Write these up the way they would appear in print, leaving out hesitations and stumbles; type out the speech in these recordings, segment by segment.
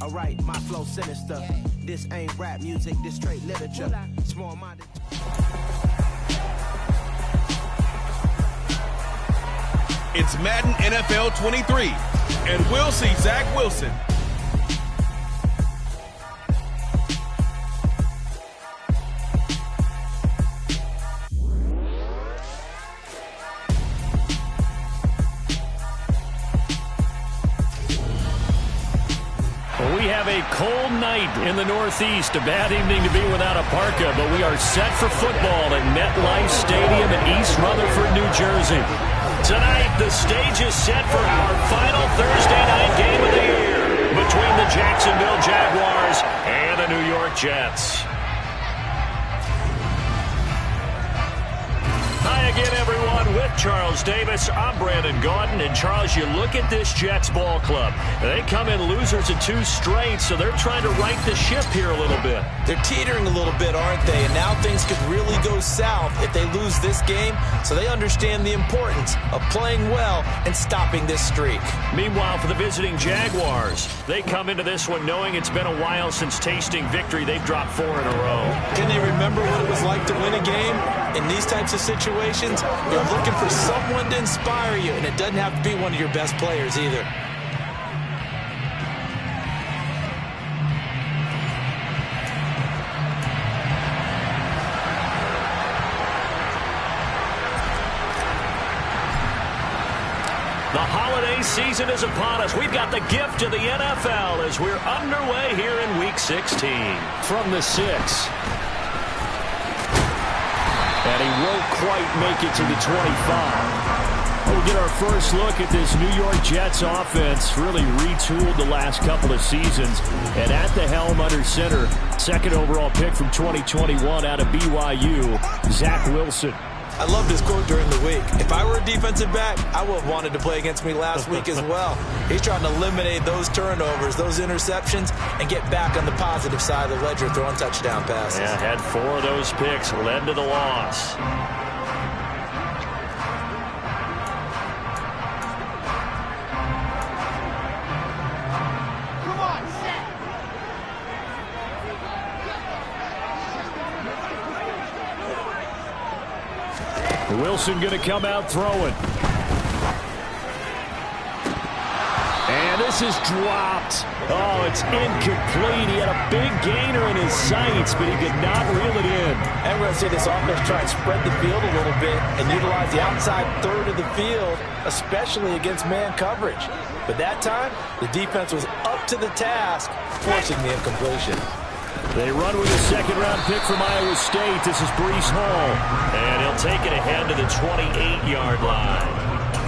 Alright, my flow sinister. This ain't rap music, this straight literature. Small-minded. It's Madden NFL 23, and we'll see Zach Wilson. We have a cold night in the Northeast. A bad evening to be without a parka, but we are set for football at MetLife Stadium in East Rutherford, New Jersey. Tonight, the stage is set for our final Thursday night game of the year between the Jacksonville Jaguars and the New York Jets. Hi again, everyone. With Charles Davis, I'm Brandon Gaudin. And, Charles, you look at this Jets ball club. They come in losers in 2 straight, so they're trying to right the ship here a little bit. They're teetering a little bit, aren't they? And now things could really go south if they lose this game, so they understand the importance of playing well and stopping this streak. Meanwhile, for the visiting Jaguars, they come into this one knowing it's been a while since tasting victory. They've dropped 4 in a row. Can they remember what it was like to win a game? In these types of situations, you're looking for someone to inspire you, and it doesn't have to be one of your best players either. The holiday season is upon us. We've got the gift of the NFL as we're underway here in Week 16. From the 6. And he won't quite make it to the 25. We'll get our first look at this New York Jets offense. Really retooled the last couple of seasons. And at the helm under center, second overall pick from 2021 out of BYU, Zach Wilson. I loved his quote during the week. If I were a defensive back, I would have wanted to play against me last week as well. He's trying to eliminate those turnovers, those interceptions, and get back on the positive side of the ledger throwing touchdown passes. Yeah, had 4 of those picks, led to the loss. Wilson going to come out throwing. And this is dropped. Oh, it's incomplete. He had a big gainer in his sights, but he could not reel it in. And we're going to see this offense try and spread the field a little bit and utilize the outside third of the field, especially against man coverage. But that time, the defense was up to the task, forcing the incompletion. They run with a second-round pick from Iowa State. This is Breece Hall. And he'll take it ahead to the 28-yard line.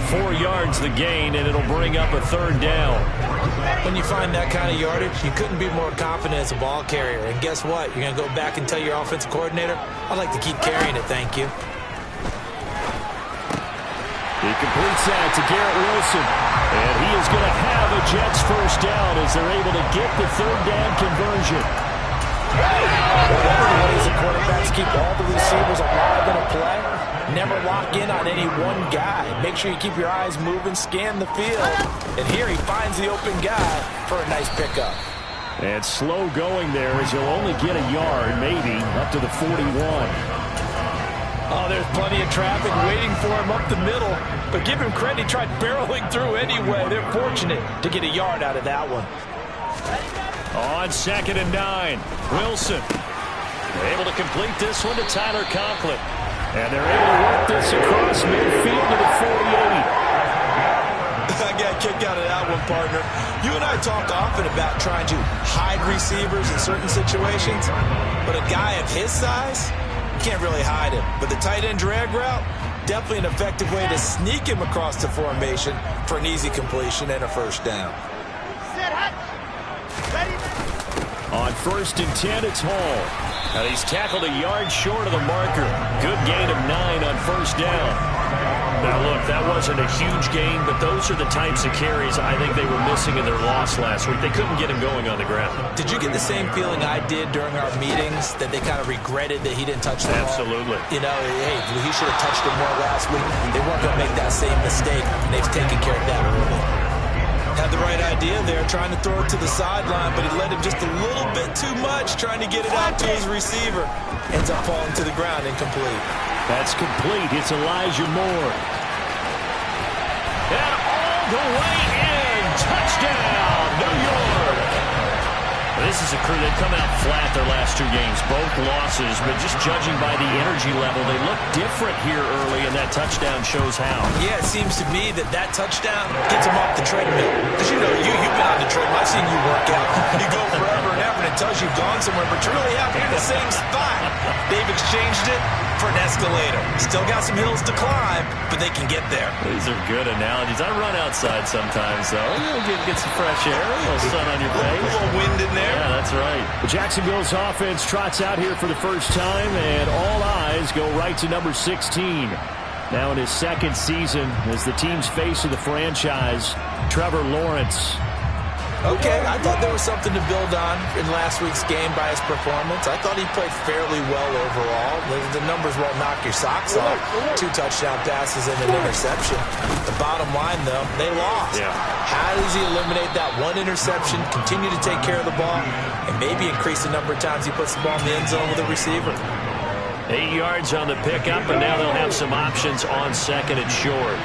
4 yards the gain, and it'll bring up a 3rd down. When you find that kind of yardage, you couldn't be more confident as a ball carrier. And guess what? You're going to go back and tell your offensive coordinator, I'd like to keep carrying it, thank you. He completes that to Garrett Wilson. And he is going to have a Jets first down as they're able to get the 3rd down conversion. Ways the quarterbacks keep all the receivers alive in a play. Never lock in on any one guy. Make sure you keep your eyes moving, scan the field. And here he finds the open guy for a nice pickup. And slow going there as he'll only get a yard, maybe, up to the 41. Oh, there's plenty of traffic waiting for him up the middle. But give him credit, he tried barreling through anyway. They're fortunate to get a yard out of that one. On 2nd and 9, Wilson able to complete this one to Tyler Conklin. And they're able to work this across midfield to the 48. I got a kick out of that one, partner. You and I talk often about trying to hide receivers in certain situations, but a guy of his size, you can't really hide him. But the tight end drag route, definitely an effective way to sneak him across the formation for an easy completion and a first down. On 1st and 10, it's Hall. And he's tackled a yard short of the marker. Good gain of 9 on 1st down. Now, look, that wasn't a huge gain, but those are the types of carries I think they were missing in their loss last week. They couldn't get him going on the ground. Did you get the same feeling I did during our meetings, that they kind of regretted that he didn't touch the ball? Absolutely. You know, hey, he should have touched it more last week. They weren't going to make that same mistake, and they've taken care of that early. Had the right idea there, trying to throw it to the sideline, but he led him just a little bit too much, trying to get it out to his receiver. Ends up falling to the ground, incomplete. That's complete. It's Elijah Moore. And all the way in. Touchdown, New York. This is a crew that come out flat their last two games, both losses, but just judging by the energy level, they look different here early, and that touchdown shows how. Yeah, it seems to me that touchdown gets them off the treadmill. Because, you know, you've been on the treadmill. I've seen you work out. You go forever and ever, and it tells you've gone somewhere, but you're really out here in the same spot. They've exchanged it for an escalator. Still got some hills to climb, but they can get there. These are good analogies. I run outside sometimes, though. You'll get some fresh air, a little sun on your face. A little wind in there. Yeah, that's right. The Jacksonville's offense trots out here for the first time, and all eyes go right to number 16. Now in his second season as the team's face of the franchise, Trevor Lawrence. Okay, I thought there was something to build on in last week's game by his performance. I thought he played fairly well overall. The numbers won't knock your socks off. 2 touchdown passes and an interception. The bottom line, though, they lost. Yeah. How does he eliminate that one interception, continue to take care of the ball, and maybe increase the number of times he puts the ball in the end zone with a receiver? 8 yards on the pickup, and now they'll have some options on second and short.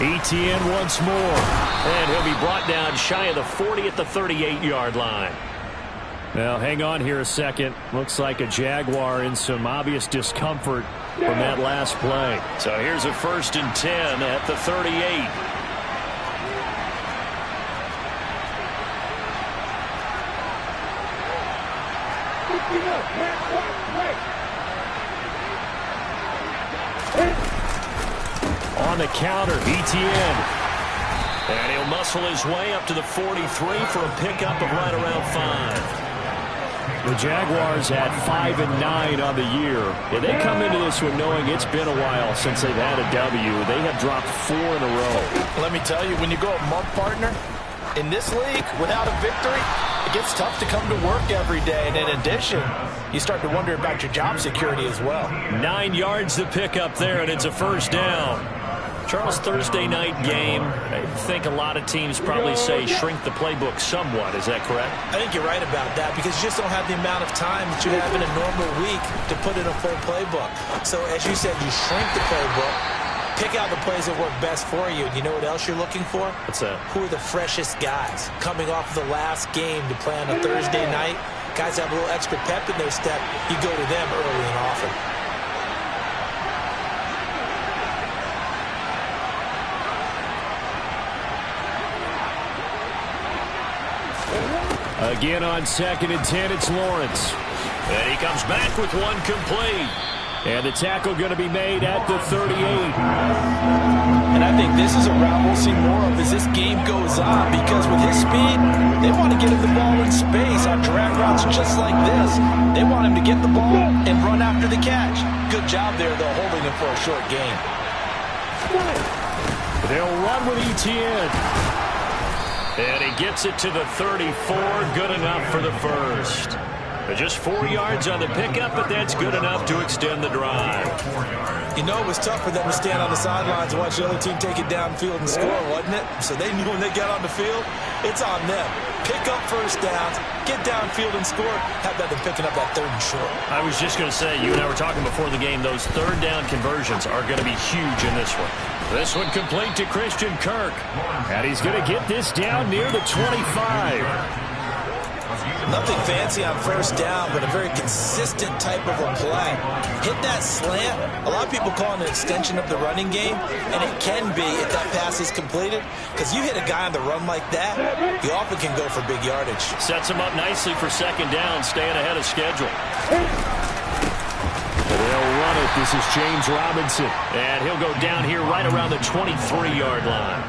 Etienne once more, and he'll be brought down shy of the 40 at the 38-yard line. Now, hang on here a second. Looks like a Jaguar in some obvious discomfort from that last play. So here's a 1st and 10 at the 38. On the counter, Etienne. And he'll muscle his way up to the 43 for a pickup of right around 5. The Jaguars at 5-9 on the year. Yeah, they come into this one knowing it's been a while since they've had a W. They have dropped 4 in a row. Let me tell you, when you go a month, partner, in this league, without a victory, it gets tough to come to work every day. And in addition, you start to wonder about your job security as well. 9 yards to pick up there, and it's a 1st down. Charles, Thursday night game, I think a lot of teams probably say shrink the playbook somewhat. Is that correct? I think you're right about that because you just don't have the amount of time that you have in a normal week to put in a full playbook. So, as you said, you shrink the playbook, pick out the plays that work best for you. And you know what else you're looking for? What's that? Who are the freshest guys coming off of the last game to play on a Thursday night? Guys have a little extra pep in their step. You go to them early and often. Again on 2nd and 10, it's Lawrence. And he comes back with one complete. And the tackle going to be made at the 38. And I think this is a route we'll see more of as this game goes on, because with his speed, they want to get him the ball in space on drag routes just like this. They want him to get the ball and run after the catch. Good job there, though, holding him for a short gain. They'll run with Etienne. And he gets it to the 34. Good enough for the 1st. Just 4 yards on the pickup, but that's good enough to extend the drive. You know, it was tough for them to stand on the sidelines and watch the other team take it downfield and score, wasn't it? So they knew when they got on the field, it's on them. Pick up 1st downs, get downfield and score. How about them picking up that 3rd and short? I was just going to say, you and I were talking before the game, those 3rd down conversions are going to be huge in this one. This one complete to Christian Kirk. And he's going to get this down near the 25. Nothing fancy on 1st down, but a very consistent type of a play. Hit that slant. A lot of people call it an extension of the running game, and it can be if that pass is completed, because you hit a guy on the run like that, you often can go for big yardage. Sets him up nicely for 2nd down, staying ahead of schedule. They'll run it. This is James Robinson, and he'll go down here right around the 23-yard line.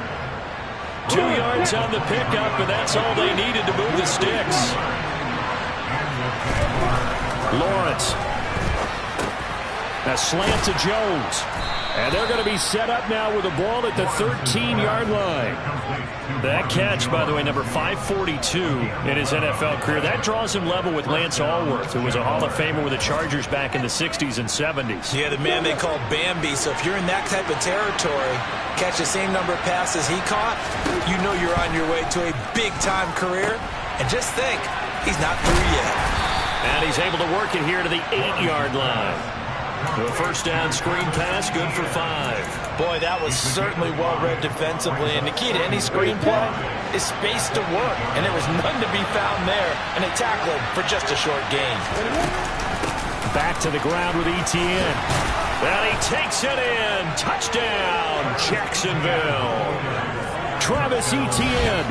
2 yards on the pickup, and that's all they needed to move the sticks. Lawrence. A slant to Jones. And they're going to be set up now with the ball at the 13-yard line. That catch, by the way, number 542 in his NFL career. That draws him level with Lance Allworth, who was a Hall of Famer with the Chargers back in the 60s and 70s. Yeah, the man they call Bambi. So if you're in that type of territory, catch the same number of passes he caught, you know you're on your way to a big-time career. And just think, he's not through yet. And he's able to work it here to the 8-yard line. The first down screen pass, good for 5. Boy, that was certainly well-read defensively. And the key to any screen play is space to work. And there was none to be found there. And they tackled him for just a short gain. Back to the ground with Etienne. And he takes it in. Touchdown, Jacksonville. Travis Etienne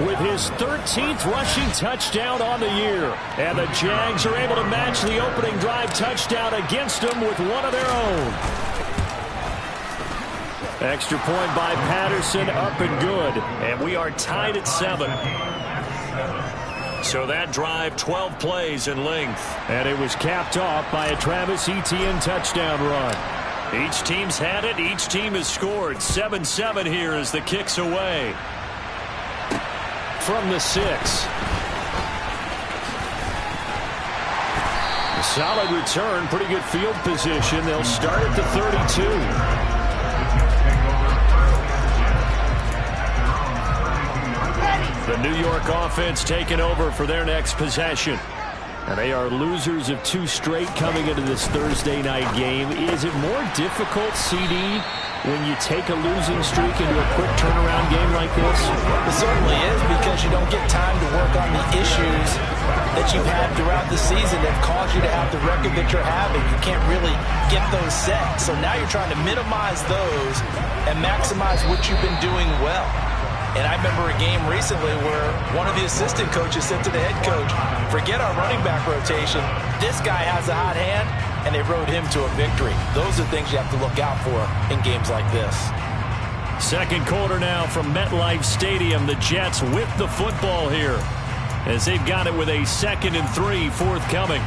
with his 13th rushing touchdown on the year. And the Jags are able to match the opening drive touchdown against them with one of their own. Extra point by Patterson, up and good. And we are tied at 7. So that drive, 12 plays in length. And it was capped off by a Travis Etienne touchdown run. Each team's had it. Each team has scored. 7-7 here as the kick's away. From the 6. A solid return, pretty good field position. They'll start at the 32. The New York offense taking over for their next possession. And they are losers of 2 straight coming into this Thursday night game. Is it more difficult, CD, when you take a losing streak into a quick turnaround game like this? It certainly is, because you don't get time to work on the issues that you've had throughout the season that caused you to have the record that you're having. You can't really get those set. So now you're trying to minimize those and maximize what you've been doing well. And I remember a game recently where one of the assistant coaches said to the head coach, forget our running back rotation. This guy has a hot hand, and they rode him to a victory. Those are things you have to look out for in games like this. Second quarter now from MetLife Stadium. The Jets with the football here as they've got it with a 2nd and 3 forthcoming.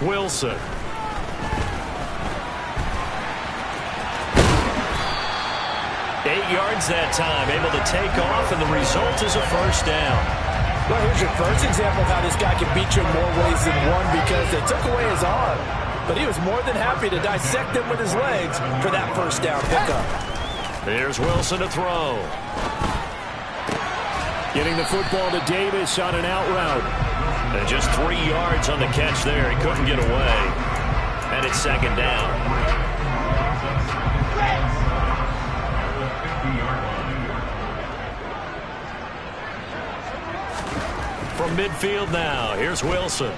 Wilson. 8 yards that time, able to take off, and the result is a first down. Well, here's your first example of how this guy can beat you in more ways than one, because they took away his arm. But he was more than happy to dissect him with his legs for that first down pickup. Here's Wilson to throw. Getting the football to Davis on an out route. And just 3 yards on the catch there. He couldn't get away. And it's 2nd down. From midfield now, here's Wilson.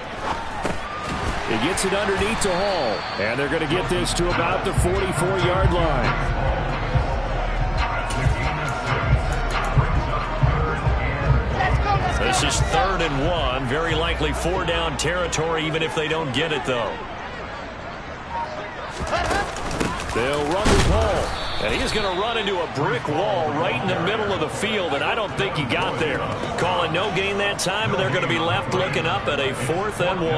He gets it underneath to Hall. And they're going to get this to about the 44-yard line. This is 3rd and 1. Very likely 4-down territory, even if they don't get it, though. They'll run with Hall. And he's going to run into a brick wall right in the middle of the field, and I don't think he got there. Call it no gain that time, and they're going to be left looking up at a 4th and 1.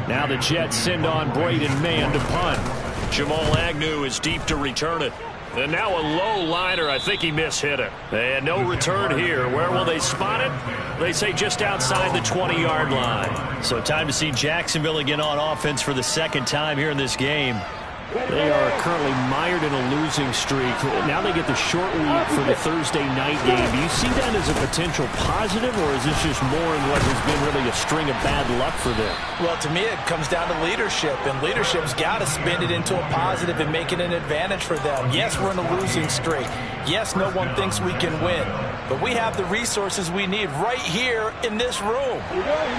Now the Jets send on Braden Mann to punt. Jamal Agnew is deep to return it. And now a low liner. I think he mishit it. And no return here. Where will they spot it? They say just outside the 20-yard line. So time to see Jacksonville again on offense for the 2nd time here in this game. They are currently mired in a losing streak. Now they get the short week for the Thursday night game. Do you see that as a potential positive, or is this just more in what has been really a string of bad luck for them? Well, to me, it comes down to leadership, and leadership's got to spin it into a positive and make it an advantage for them. Yes, we're in a losing streak. Yes, no one thinks we can win, but we have the resources we need right here in this room.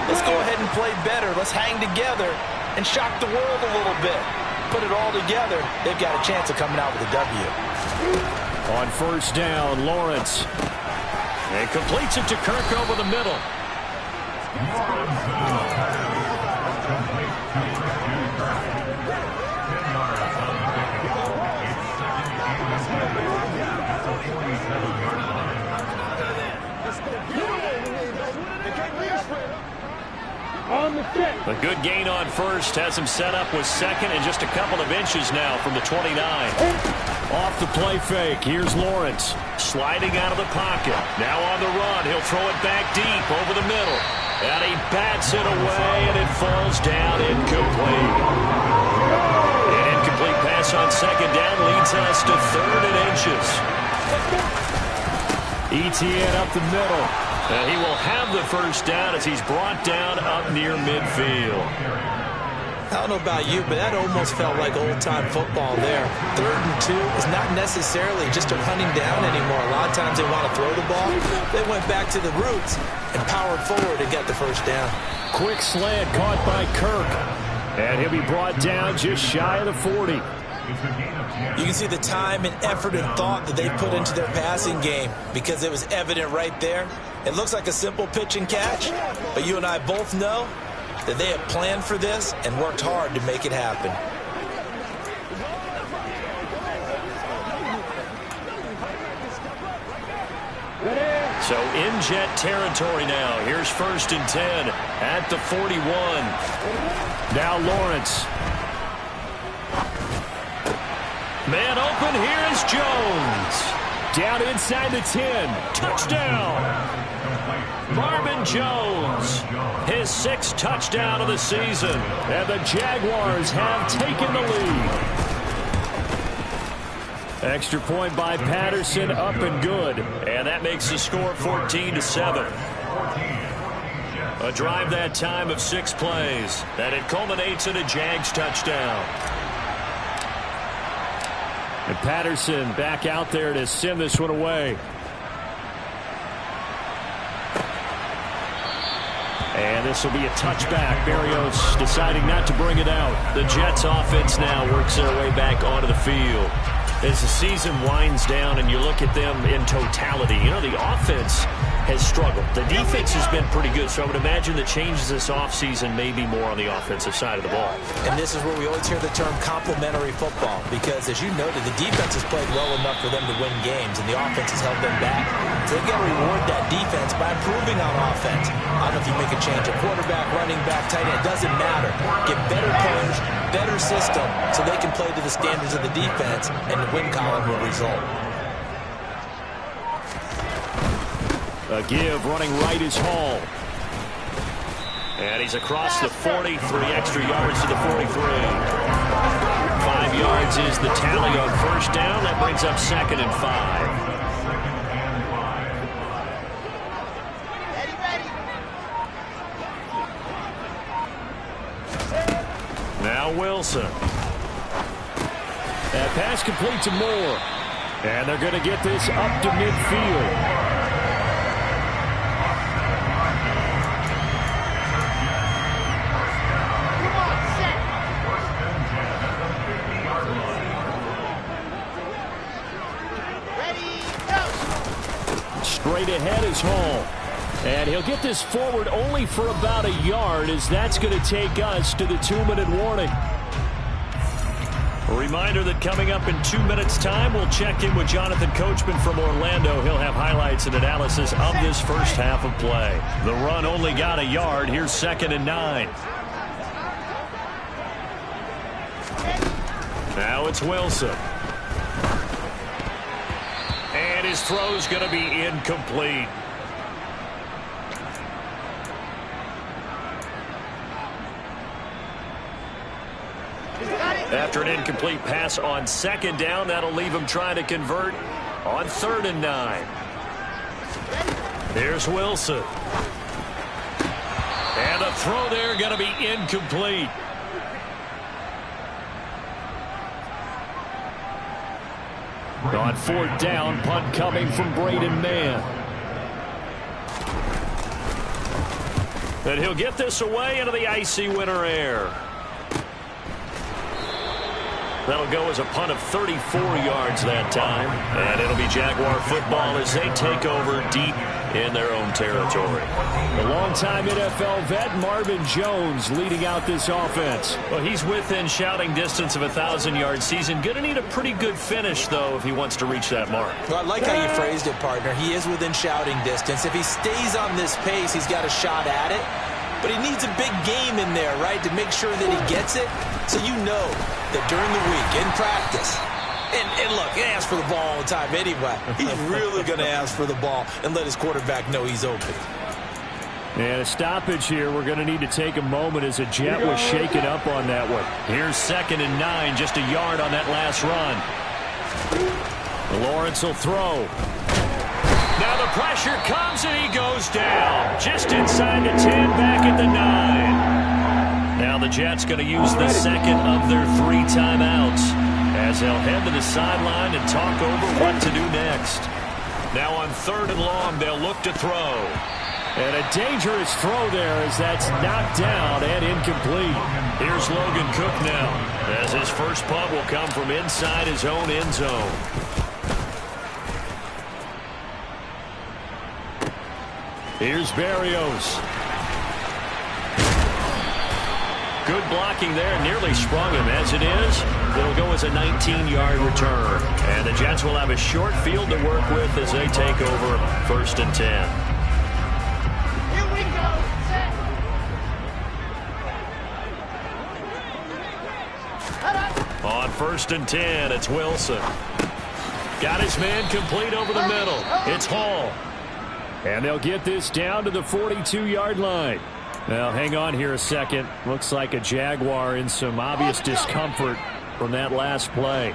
Let's go ahead and play better. Let's hang together and shock the world a little bit. Put it all together, they've got a chance of coming out with a W. On first down, Lawrence. And completes it to Kirk over the middle. A good gain on first has him set up with second and just a couple of inches now from the 29. Off the play fake. Here's Lawrence sliding out of the pocket. Now on the run. He'll throw it back deep over the middle. And he bats it away, and it falls down incomplete. An incomplete pass on second down leads us to third and inches. ETN up the middle. And he will have the first down as he's brought down up near midfield. I don't know about you, but that almost felt like old-time football there. 3rd and 2 is not necessarily just a running down anymore. A lot of times they want to throw the ball. They went back to the roots and powered forward and got the first down. Quick slant caught by Kirk. And he'll be brought down just shy of the 40. You can see the time and effort and thought that they put into their passing game because it was evident right there. It looks like a simple pitch and catch, but you and I both know that they have planned for this and worked hard to make it happen. So in Jet territory now. Here's 1st and 10 at the 41. Now Lawrence. Man open, here is Jones. Down inside the 10. Touchdown. Marvin Jones, his 6th touchdown of the season. And the Jaguars have taken the lead. Extra point by Patterson, up and good. And that makes the score 14-7. A drive that time of 6 plays. And it culminates in a Jags touchdown. And Patterson back out there to send this one away. And this will be a touchback. Berrios deciding not to bring it out. The Jets offense now works their way back onto the field. As the season winds down and you look at them in totality, you know, the offense has struggled. The defense has been pretty good, so I would imagine the changes this offseason may be more on the offensive side of the ball. And this is where we always hear the term complementary football because, as you noted, the defense has played well enough for them to win games, and the offense has held them back. So they've got to reward that defense by improving on offense. I don't know if you make a change at quarterback, running back, tight end. It doesn't matter. Get better players, better system, so they can play to the standards of the defense, and the win column will result. A give, running right is Hall. And he's across the 40, 3 extra yards to the 43. 5 yards is the tally on first down. That brings up 2nd and 5. Now Wilson. That pass complete to Moore. And they're going to get this up to midfield. Straight ahead is Hall. And he'll get this forward only for about a yard, as that's going to take us to the 2-minute warning. A reminder that coming up in 2 minutes' time, we'll check in with Jonathan Coachman from Orlando. He'll have highlights and analysis of this first half of play. The run only got a yard. Here's 2nd and 9. Now it's Wilson. And his throw's going to be incomplete. After an incomplete pass on 2nd down, that'll leave him trying to convert on 3rd and 9. Here's Wilson. And the throw there going to be incomplete. On 4th down, punt coming from Braden Mann. And he'll get this away into the icy winter air. That'll go as a punt of 34 yards that time. And it'll be Jaguar football as they take over deep in their own territory. The longtime NFL vet Marvin Jones leading out this offense. Well, he's within shouting distance of a 1,000-yard season. Going to need a pretty good finish, though, if he wants to reach that mark. Well, I like how you phrased it, partner. He is within shouting distance. If he stays on this pace, he's got a shot at it. But he needs a big game in there, right, to make sure that he gets it. So you know that during the week, in practice, and look, he asks for the ball all the time anyway. He's really going to ask for the ball and let his quarterback know he's open. And a stoppage here. We're going to need to take a moment as a Jet was shaken up on that one. Here's 2nd and 9, just a yard on that last run. Lawrence will throw. Now the pressure comes and he goes down. Just inside the 10, back at the 9. Now the Jets going to use the second of their 3 timeouts as they'll head to the sideline and talk over what to do next. Now on 3rd and long, they'll look to throw. And a dangerous throw there as that's knocked down and incomplete. Here's Logan Cook now as his first punt will come from inside his own end zone. Here's Berrios. Good blocking there, nearly sprung him. As it is, it'll go as a 19-yard return. And the Jets will have a short field to work with as they take over 1st and 10. Here we go. On 1st and 10, it's Wilson. Got his man complete over the middle. It's Hall. And they'll get this down to the 42-yard line. Now, hang on here a second. Looks like a Jaguar in some obvious discomfort from that last play.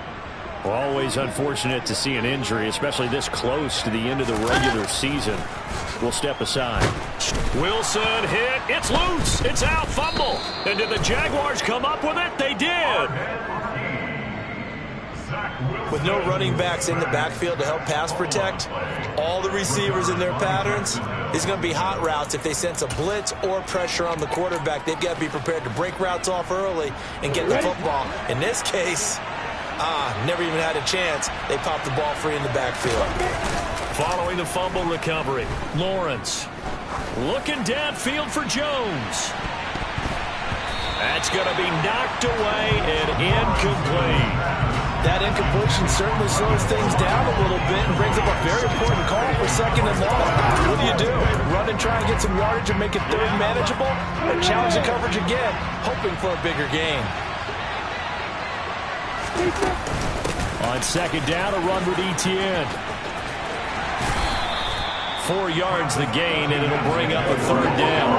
Well, always unfortunate to see an injury, especially this close to the end of the regular season. We'll step aside. Wilson hit. It's loose. It's out. Fumble. And did the Jaguars come up with it? They did. With no running backs in the backfield to help pass protect, all the receivers in their patterns, there's going to be hot routes if they sense a blitz or pressure on the quarterback. They've got to be prepared to break routes off early and get the football. In this case, never even had a chance. They popped the ball free in the backfield. Following the fumble recovery, Lawrence looking downfield for Jones. That's going to be knocked away and incomplete. That incompletion certainly slows things down a little bit and brings up a very important call for 2nd and long. What do? Run and try and get some yardage and make it 3rd manageable, or challenge the coverage again, hoping for a bigger gain. On 2nd down, a run with Etienne. 4 yards the gain, and it'll bring up a 3rd down.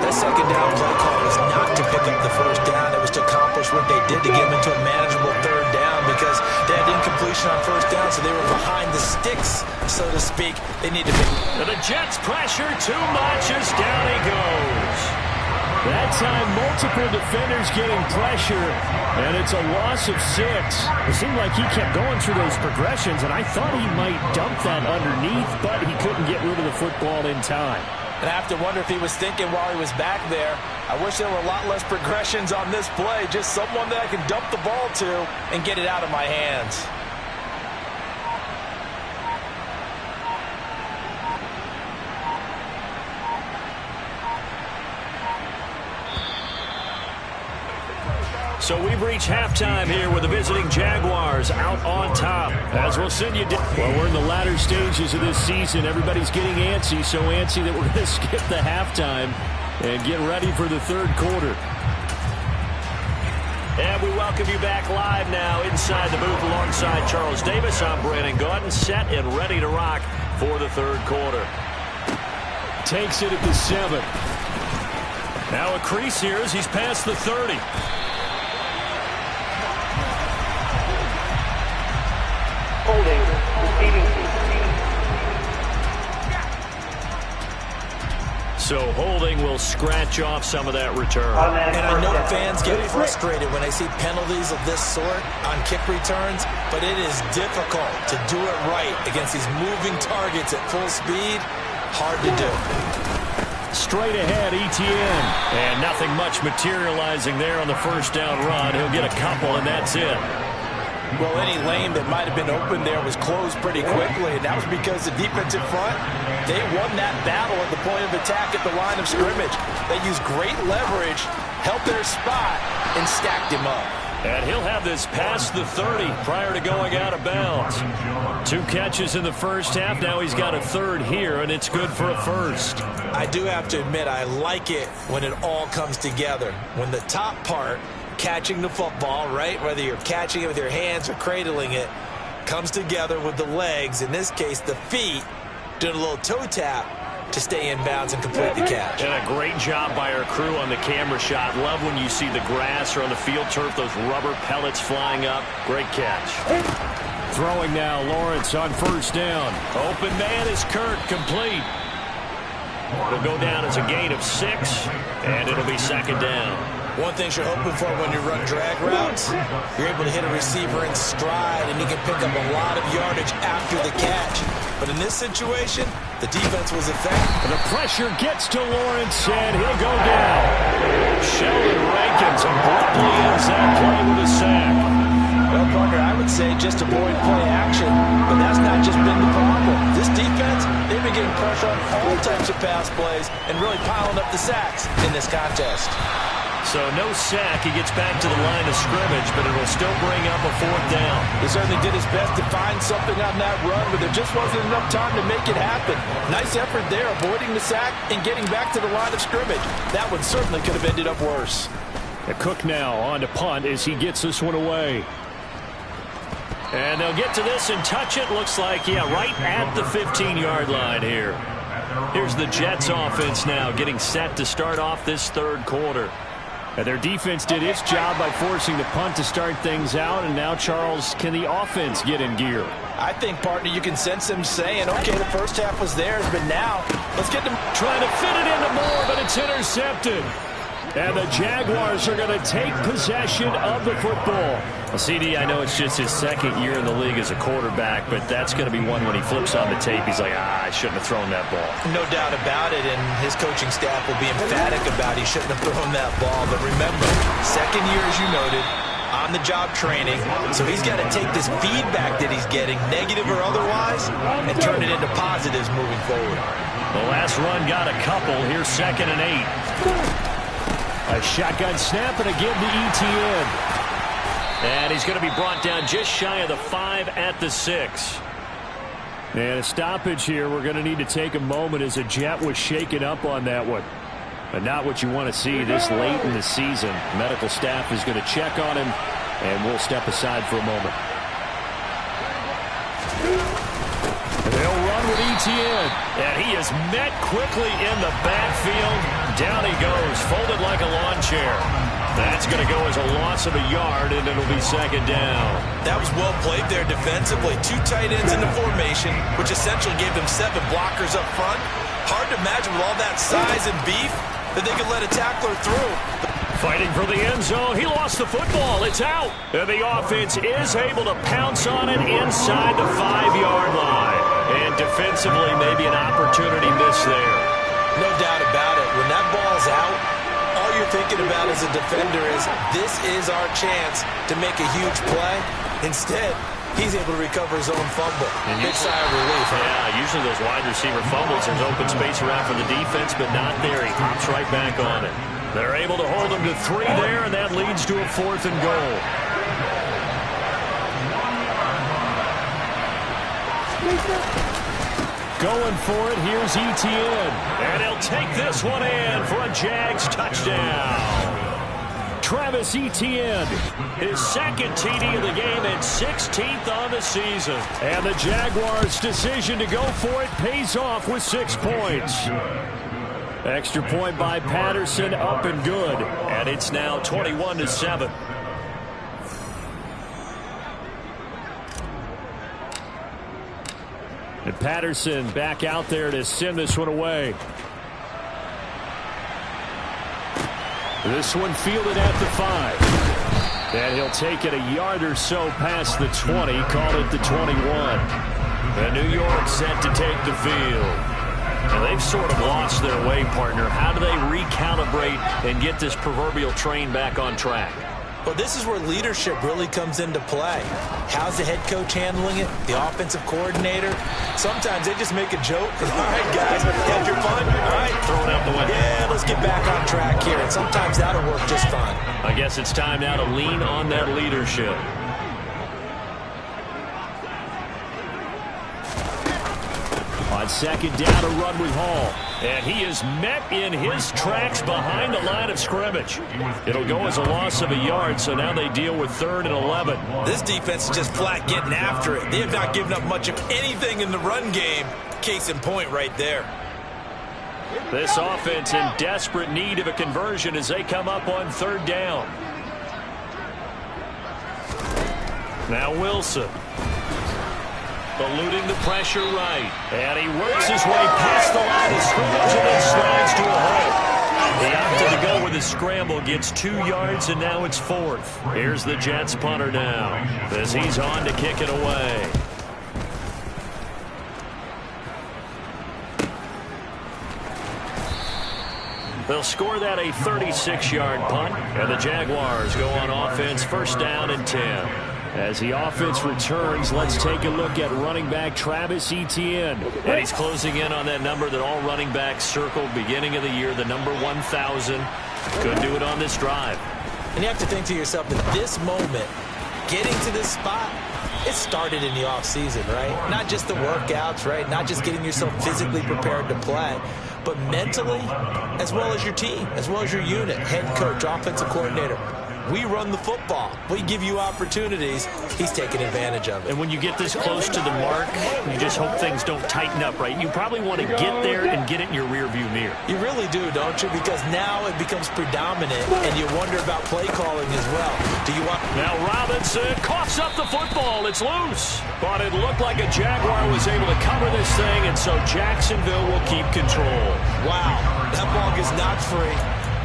That 2nd down play call was not to pick up the 1st down. It was to accomplish what they did to get them into a manageable 3rd down because they had incompletion on 1st down, so they were behind the sticks, so to speak. They need to be. The Jets pressure too much as down he goes. That time, multiple defenders getting pressure, and it's a loss of 6. It seemed like he kept going through those progressions, and I thought he might dump that underneath, but he couldn't get rid of the football in time. And I have to wonder if he was thinking while he was back there, I wish there were a lot less progressions on this play, just someone that I can dump the ball to and get it out of my hands. So we've reached halftime here with the visiting Jaguars out on top. As we'll send you down. Well, we're in the latter stages of this season. Everybody's getting antsy, so antsy that we're going to skip the halftime and get ready for the 3rd quarter. And we welcome you back live now inside the booth alongside Charles Davis. I'm Brandon Gaudin, set and ready to rock for the 3rd quarter. Takes it at the 7. Now a crease here as he's past the 30. Holding. Receiving. So holding will scratch off some of that return. And I know fans get frustrated when they see penalties of this sort on kick returns, but it is difficult to do it right against these moving targets at full speed. Hard to do. Straight ahead, Etienne. And nothing much materializing there on the 1st down run. He'll get a couple, and that's it. Well, any lane that might have been open there was closed pretty quickly, and that was because the defense in front, they won that battle at the point of attack at the line of scrimmage. They used great leverage, held their spot, and stacked him up. And he'll have this past the 30 prior to going out of bounds. 2 catches in the first half. Now he's got a third here, and it's good for a first. I do have to admit, I like it when it all comes together. When the top part, catching the football, right, whether you're catching it with your hands or cradling it, comes together with the legs, in this case the feet, doing a little toe tap to stay in bounds and complete the catch. And a great job by our crew on the camera shot. Love when you see the grass or on the field turf, those rubber pellets flying up. Great catch. Throwing now, Lawrence on first down. Open man is Kirk, complete. It'll go down as a gain of 6, and it'll be second down. One thing you're hoping for when you run drag routes, you're able to hit a receiver in stride, and he can pick up a lot of yardage after the catch. But in this situation, the defense was effective. The pressure gets to Lawrence, and he'll go down. Sheldon Rankins abruptly ends that play with a sack. Well, partner, I would say just avoid play action, but that's not just been the problem. This defense, they've been getting pressure on all types of pass plays and really piling up the sacks in this contest. So no sack. He gets back to the line of scrimmage, but it'll still bring up a 4th down. He certainly did his best to find something on that run, but there just wasn't enough time to make it happen. Nice effort there, avoiding the sack and getting back to the line of scrimmage. That one certainly could have ended up worse. Cook now on to punt as he gets this one away. And they'll get to this and touch it. Looks like, yeah, right at the 15-yard line here. Here's the Jets offense now getting set to start off this 3rd quarter. And their defense did its job by forcing the punt to start things out. And now, Charles, can the offense get in gear? I think, partner, you can sense them saying, okay, the first half was theirs, but now let's get them. Trying to fit it into Moore, but it's intercepted. And the Jaguars are going to take possession of the football. Well, CD, I know it's just his 2nd year in the league as a quarterback, but that's going to be one when he flips on the tape. He's like, I shouldn't have thrown that ball. No doubt about it, and his coaching staff will be emphatic about he shouldn't have thrown that ball. But remember, 2nd year, as you noted, on-the-job training, so he's got to take this feedback that he's getting, negative or otherwise, and turn it into positives moving forward. The last run got a couple. Here's 2nd and 8. A shotgun snap and again to Etienne. And he's going to be brought down just shy of the 5 at the 6. And a stoppage here. We're going to need to take a moment as a Jet was shaken up on that one. But not what you want to see this late in the season. Medical staff is going to check on him, and we'll step aside for a moment. They'll run with Etienne. And he is met quickly in the backfield. Down he goes, folded like a lawn chair. That's going to go as a loss of a yard, and it'll be 2nd down. That was well played there defensively. 2 tight ends in the formation, which essentially gave them 7 blockers up front. Hard to imagine with all that size and beef that they could let a tackler through. Fighting for the end zone. He lost the football. It's out. And the offense is able to pounce on it inside the 5-yard line. And defensively, maybe an opportunity miss there. No doubt about it. When that ball's out, all you're thinking about as a defender is, this is our chance to make a huge play. Instead, he's able to recover his own fumble. Big sigh of relief. Yeah, usually those wide receiver fumbles, there's open space around for the defense, but not there. He hops right back on it. They're able to hold him to 3 there, and that leads to a 4th and goal. Going for it, here's Etienne. And he'll take this one in for a Jags touchdown. Travis Etienne, his 2nd TD of the game and 16th on the season. And the Jaguars' decision to go for it pays off with 6 points. Extra point by Patterson, up and good. And it's now 21-7. And Patterson back out there to send this one away. This one fielded at the 5. And he'll take it a yard or so past the 20, call it the 21. And New York set to take the field. And they've sort of lost their way, partner. How do they recalibrate and get this proverbial train back on track? Well, this is where leadership really comes into play. How's the head coach handling it? The offensive coordinator? Sometimes they just make a joke. All right, guys, had your fun? All right, throw it out the window. Yeah, let's get back on track here. And sometimes that'll work just fine. I guess it's time now to lean on that leadership. On second down, a run with Hall. And he is met in his tracks behind the line of scrimmage. It'll go as a loss of a yard, so now they deal with 3rd and 11. This defense is just flat getting after it. They have not given up much of anything in the run game. Case in point right there. This offense in desperate need of a conversion as they come up on 3rd down. Now Wilson. Eluding the pressure right. And he works his way past the line of scrimmage and then slides to a hole. He opted to go with a scramble, gets 2 yards, and now it's 4th. Here's the Jets punter now as he's on to kick it away. They'll score that a 36-yard punt, and the Jaguars go on offense 1st down and 10. As the offense returns, let's take a look at running back Travis Etienne. And he's closing in on that number that all running backs circled beginning of the year, the number 1,000. Could do it on this drive. And you have to think to yourself that this moment, getting to this spot, it started in the offseason, right? Not just the workouts, right? Not just getting yourself physically prepared to play, but mentally, as well as your team, as well as your unit, head coach, offensive coordinator. We run the football. We give you opportunities. He's taking advantage of it. And when you get this close to the mark, you just hope things don't tighten up, right? You probably want to get there and get it in your rearview mirror. You really do, don't you? Because now it becomes predominant, and you wonder about play calling as well. Do you want... Now Robinson coughs up the football. It's loose. But it looked like a Jaguar was able to cover this thing, and so Jacksonville will keep control. Wow, that ball gets knocked free,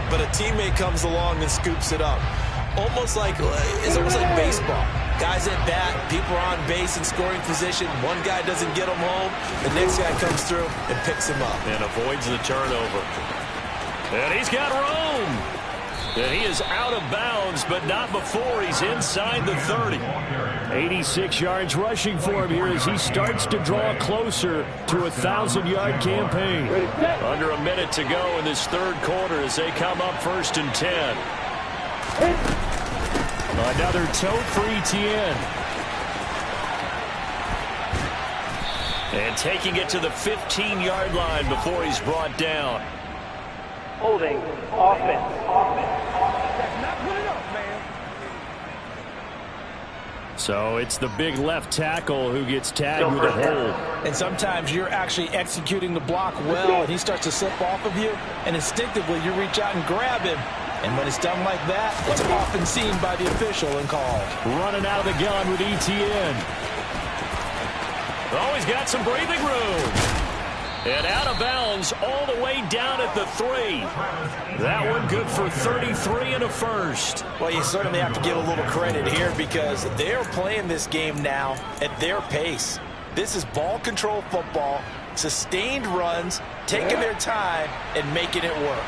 but a teammate comes along and scoops it up. It's almost like baseball. Guys at bat, people are on base in scoring position. One guy doesn't get them home. The next guy comes through and picks him up. And avoids the turnover. And he's got room. And he is out of bounds, but not before he's inside the 30. 86 yards rushing for him here as he starts to draw closer to a 1,000-yard campaign. Under a minute to go in this 3rd quarter as they come up 1st and 10. Another tote for Etienne. And taking it to the 15-yard line before he's brought down. Holding. Offense. So it's the big left tackle who gets tagged with a hold. And sometimes you're actually executing the block well, and he starts to slip off of you, and instinctively you reach out and grab him. And when it's done like that, it's often seen by the official and called. Running out of the gun with Etienne. Oh, he's got some breathing room. And out of bounds all the way down at the 3. That one good for 33 and a first. Well, you certainly have to give a little credit here because they're playing this game now at their pace. This is ball control football, sustained runs, taking their time, and making it work.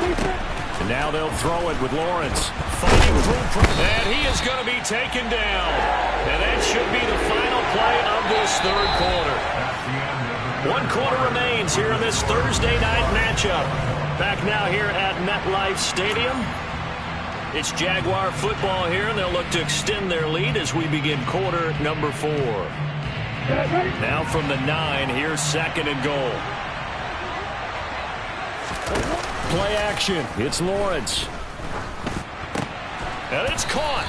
And now they'll throw it with Lawrence. Fighting through. And he is going to be taken down. And that should be the final play of this 3rd quarter. 1 quarter remains here in this Thursday night matchup. Back now here at MetLife Stadium. It's Jaguar football here, and they'll look to extend their lead as we begin quarter number 4. Now from the 9, here's 2nd and goal. Play action. It's Lawrence. And it's caught.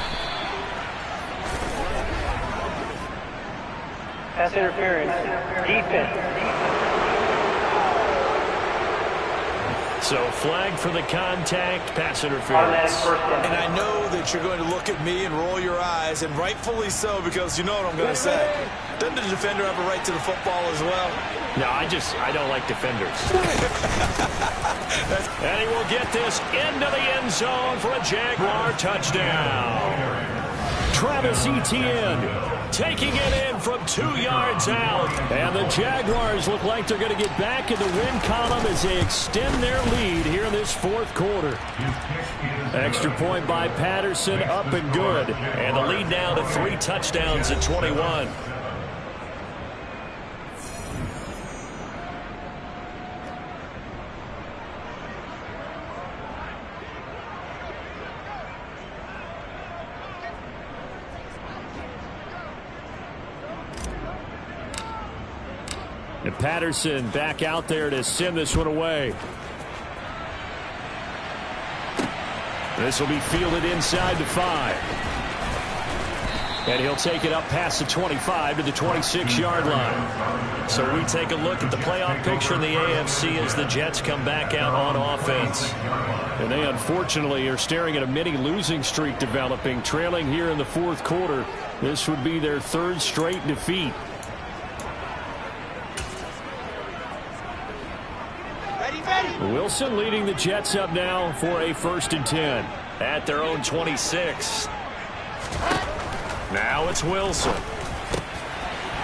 Pass interference. Defense. So flag for the contact, pass interference. And I know that you're going to look at me and roll your eyes, and rightfully so, because you know what I'm going to say. Doesn't the defender have a right to the football as well? No, I don't like defenders. And he will get this into the end zone for a Jaguar touchdown. Travis Etienne taking it in from 2 yards out. And the Jaguars look like they're going to get back in the win column as they extend their lead here in this fourth quarter. Extra point by Patterson, up and good. And the lead now to 3 touchdowns at 21. And Patterson back out there to send this one away. This will be fielded inside the 5. And he'll take it up past the 25 to the 26-yard line. So we take a look at the playoff picture in the AFC as the Jets come back out on offense. And they unfortunately are staring at a mini losing streak developing, trailing here in the fourth quarter. This would be their 3rd straight defeat. Wilson leading the Jets up now for a 1st and 10 at their own 26. Now it's Wilson.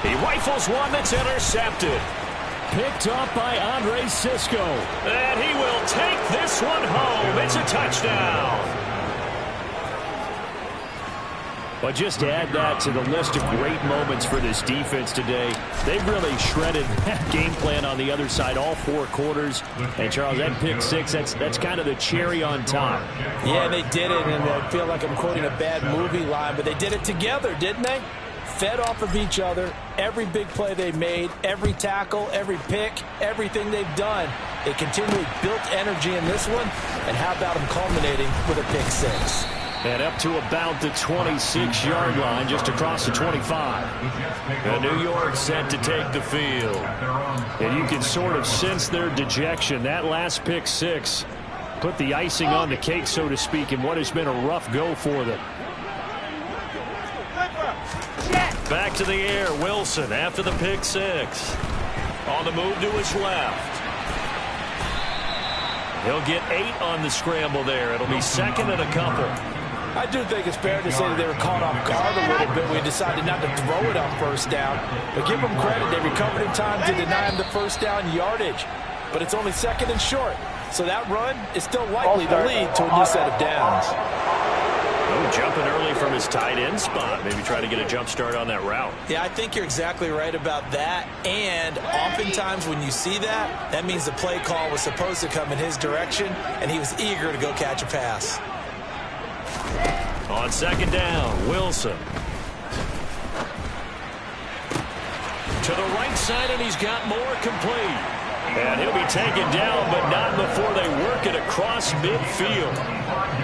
He rifles one that's intercepted. Picked up by Andre Sisco. And he will take this one home. It's a touchdown. But just add that to the list of great moments for this defense today. They've really shredded that game plan on the other side all 4 quarters. And, Charles, that pick 6, that's kind of the cherry on top. Yeah, they did it, and I feel like I'm quoting a bad movie line, but they did it together, didn't they? Fed off of each other, every big play they made, every tackle, every pick, everything they've done. They continually built energy in this one, and how about them culminating with a pick 6? And up to about the 26-yard line, just across the 25. And New York set to take the field. And you can sort of sense their dejection. That last pick 6 put the icing on the cake, so to speak, in what has been a rough go for them. Back to the air, Wilson after the pick 6. On the move to his left. He'll get 8 on the scramble there. It'll be 2nd and a couple. I do think it's fair to say that they were caught off guard a little bit. We decided not to throw it on 1st down. But give them credit. They recovered in time to deny him the 1st down yardage. But it's only 2nd and short. So that run is still likely to lead to a new set of downs. Oh, jumping early from his tight end spot. Maybe try to get a jump start on that route. Yeah, I think you're exactly right about that. And oftentimes when you see that, that means the play call was supposed to come in his direction, and he was eager to go catch a pass. On 2nd down, Wilson. To the right side, and he's got more complete. And he'll be taken down, but not before they work it across midfield.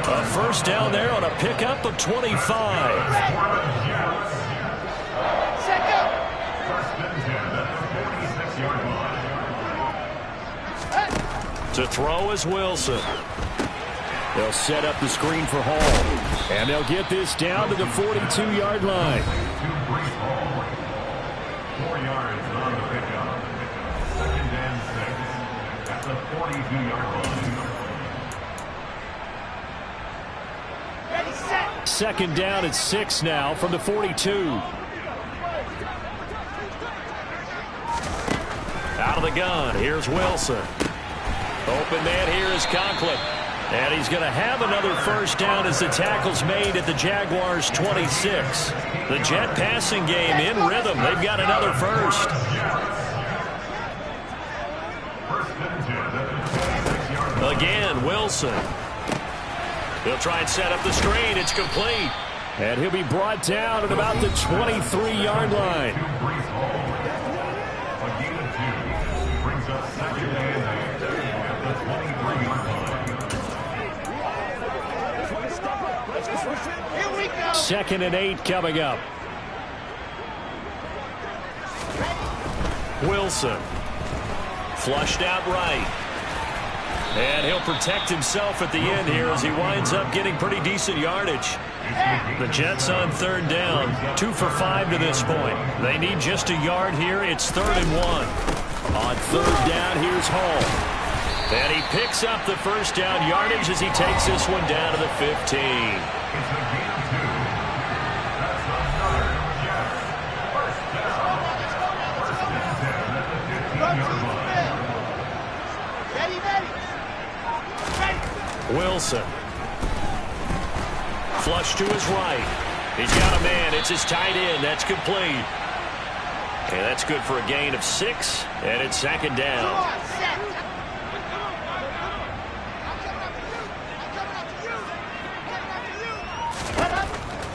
A 1st down there on a pickup of 25. To throw is Wilson. They'll set up the screen for Hall. And they'll get this down to the 42-yard line. 4 yards on the pickup. 2nd and 6 at the 42-yard line. 2nd down at 6 now from the 42. Out of the gun, here's Wilson. Open man here is Conklin. And he's going to have another 1st down as the tackle's made at the Jaguars' 26. The Jet passing game in rhythm. They've got another 1st. Again, Wilson. He'll try and set up the screen. It's complete. And he'll be brought down at about the 23-yard line. Brings up 2nd and 8 at the 23-yard line. 2nd and 8 coming up. Wilson. Flushed out right. And he'll protect himself at the end here as he winds up getting pretty decent yardage. The Jets on 3rd down. 2 for 5 to this point. They need just a yard here. It's 3rd and 1. On 3rd down, here's Hall. And he picks up the 1st down yardage as he takes this one down to the 15. Wilson. Flush to his right. He's got a man. It's his tight end. That's complete. And that's good for a gain of 6. And it's second down.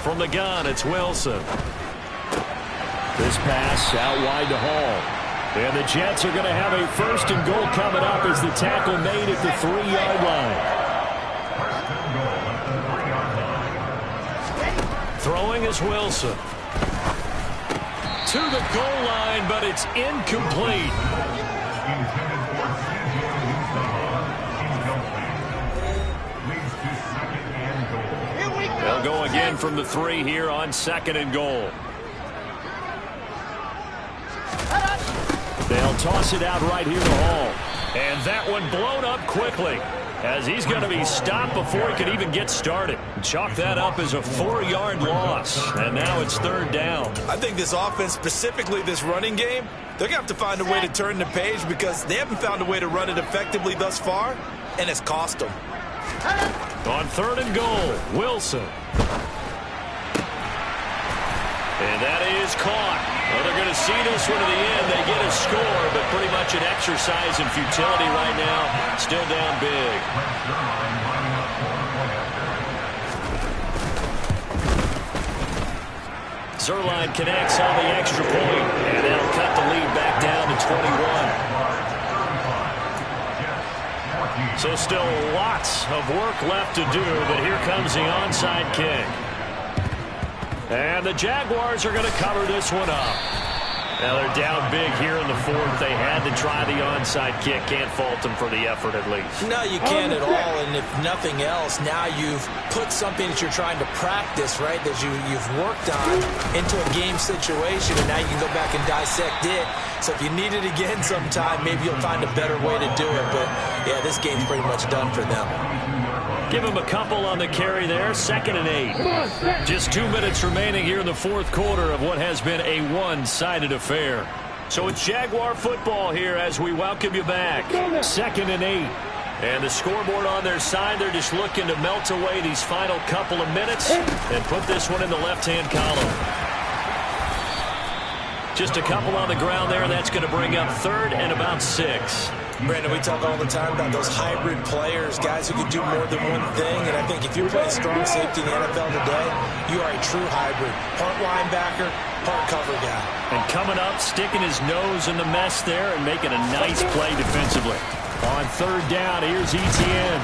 From the gun, it's Wilson. This pass out wide to Hall. And the Jets are going to have a 1st and goal coming up as the tackle made at the 3-yard line. Throwing is Wilson. To the goal line, but it's incomplete. They'll go again from the 3 here on 2nd and goal. They'll toss it out right here to Hall. And that one blown up quickly, as he's going to be stopped before he can even get started. Chalk that up as a 4-yard loss, and now it's 3rd down. I think this offense, specifically this running game, they're going to have to find a way to turn the page because they haven't found a way to run it effectively thus far, and it's cost them. On 3rd and goal, Wilson. And that is caught. Well, they're going to see this one to the end. They get a score, but pretty much an exercise in futility right now. Still down big. Zerline connects on the extra point, and that'll cut the lead back down to 21. So still lots of work left to do, but here comes the onside kick. And the Jaguars are going to cover this one up. Now they're down big here in the 4th. They had to try the onside kick. Can't fault them for the effort at least. No, you can't at all. And if nothing else, now you've put something that you're trying to practice, right, that you've worked on into a game situation, and now you can go back and dissect it. So if you need it again sometime, maybe you'll find a better way to do it. But, yeah, this game's pretty much done for them. Give him a couple on the carry there. 2nd and 8. Just 2 minutes remaining here in the 4th quarter of what has been a one-sided affair. So it's Jaguar football here as we welcome you back. 2nd and 8. And the scoreboard on their side, they're just looking to melt away these final couple of minutes and put this one in the left-hand column. Just a couple on the ground there, and that's going to bring up 3rd and about 6. Brandon, we talk all the time about those hybrid players, guys who can do more than one thing. And I think if you're playing strong safety in the NFL today, you are a true hybrid. Part linebacker, part cover guy. And coming up, sticking his nose in the mess there and making a nice play defensively. On 3rd down, here's Etienne.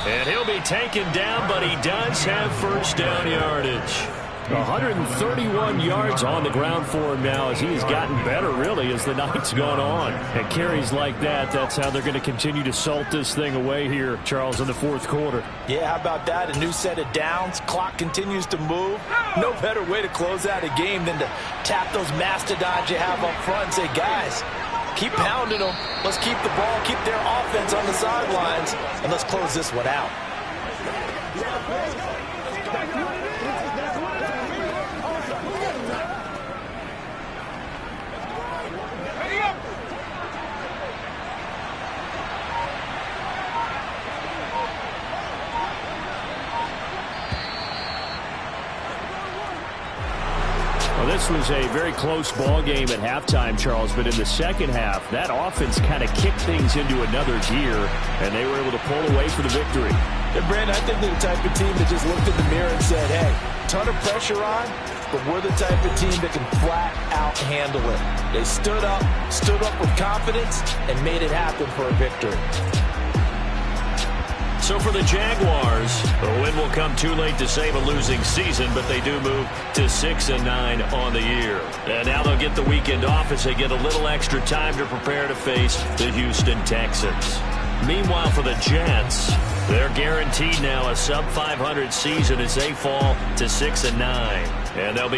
And he'll be taken down, but he does have 1st down yardage. 131 yards on the ground for him now as he's gotten better, really, as the night's gone on. And carries like that, that's how they're going to continue to salt this thing away here, Charles, in the 4th quarter. Yeah, how about that? A new set of downs. Clock continues to move. No better way to close out a game than to tap those mastodons you have up front and say, guys, keep pounding them. Let's keep the ball, keep their offense on the sidelines, and let's close this one out. This was a very close ball game at halftime, Charles, but in the second half, that offense kind of kicked things into another gear, and they were able to pull away for the victory. Yeah, Brandon, I think they're the type of team that just looked in the mirror and said, hey, ton of pressure on, but we're the type of team that can flat out handle it. They stood up with confidence, and made it happen for a victory. So for the Jaguars, the win will come too late to save a losing season, but they do move to 6-9 on the year. And now they'll get the weekend off as they get a little extra time to prepare to face the Houston Texans. Meanwhile, for the Jets, they're guaranteed now a sub-500 season as they fall to 6-9. And they'll be